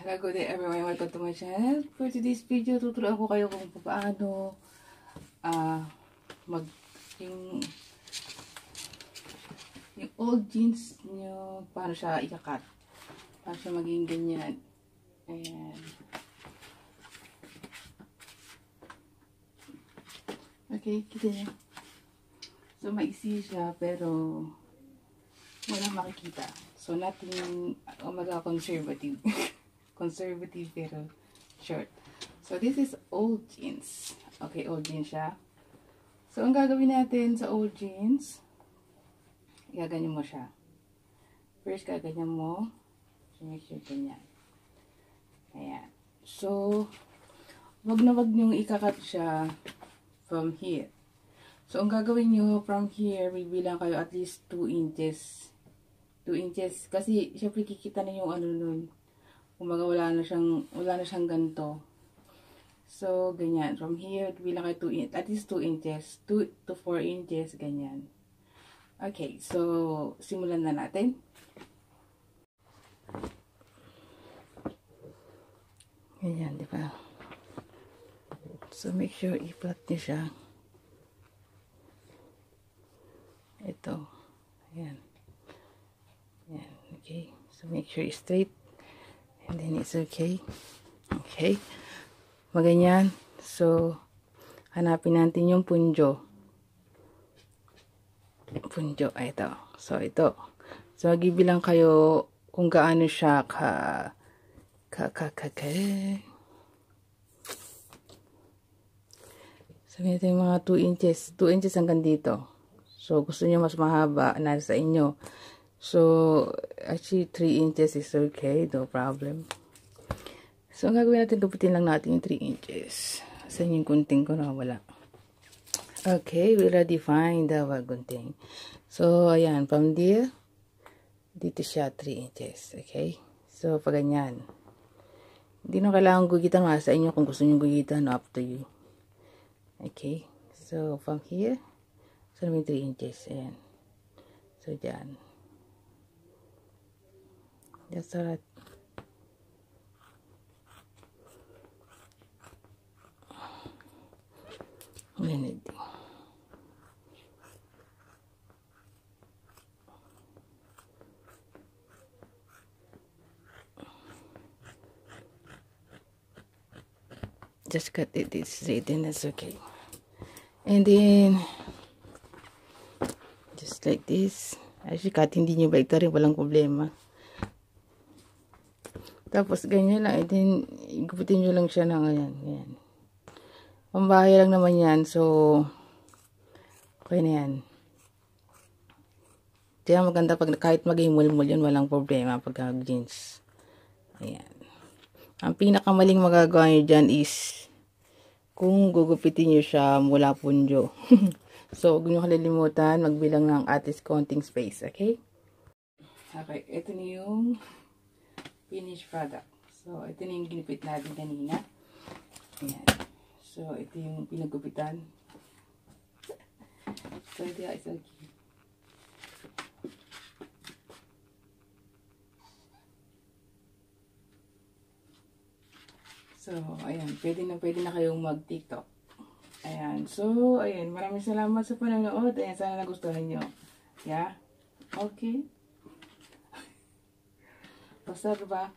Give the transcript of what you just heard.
Hello, good day everyone. Welcome to my channel. For today's video, tuturuan ko kayo kung paano yung old jeans nyo, paano siya ikakat. Paano siya maging ganyan. Ayan. Okay, kita niyo. So, maiksi siya, pero walang makikita. So, nothing, conservative. Conservative, pero short. So, this is old jeans. Okay, old jeans siya. So, ang gagawin natin sa old jeans, gaganyan mo siya. First, gaganyan mo. So, make sure ganyan. Ayan. So, wag na wag niyong ikakat siya from here. So, ang gagawin nyo from here, bibilang kayo at least 2 inches. 2 inches. Kasi, syempre, kikita na yung ano nun. Kumbaga, wala na siyang ganito. So, ganyan. From here, bilang kayo 2 inches. At least 2 inches. 2 to 4 inches. Ganyan. Okay. So, simulan na natin. Ganyan, di ba? So, make sure i-flat niyo siya. Ito. Ayan. Ayan. Okay. So, make sure it's straight. And then it's okay. Okay. Maganyan. So, hanapin natin yung punjo. Punjo. Ay, ito. So, ito. So, magibilang kayo kung gaano siya So, ito yung mga 2 inches. 2 inches hanggang dito. So, gusto nyo mas mahaba, nasa inyo. So, actually, 3 inches is okay. No problem. So, ang gagawin natin, duputin lang natin yung 3 inches. Saan yung gunting ko na wala. Okay, we already find the gunting. So, ayan, from there, dito siya 3 inches. Okay? So, pag ganyan. Hindi na kailangan gugitan. Sa inyo kung gusto nyo gugitan, up to you. Okay? So, from here, so, may 3 inches. Ayan. So, dyan. That's alright. Minute. Just cut it straight and that's okay. And then, just like this. Actually, cutting din yung balikta rin. Walang problema. Tapos, ganyan lang. And then, igupitin nyo lang siya ng ayan. Ayan. Pambahay lang naman yan. So, okay na yan. Kaya maganda pag kahit maging mulmul yan, walang problema pag jeans. Ayan. Ang pinakamaling magagawa nyo dyan is kung gugupitin nyo siya mula punjo. So, huwag nyo kalilimutan magbilang ng at least konting space. Okay? Okay. Ito na yung finished product. So, ito na yung ginupit natin kanina. Ayan. So, ito yung pinagupitan. So, ito yung okay. So, ayan. Pwede na kayong mag-TikTok. Ayan. So, ayan. Maraming salamat sa panonood. Ayan. Sana nagustuhan nyo. Yeah? Okay? Basta ba?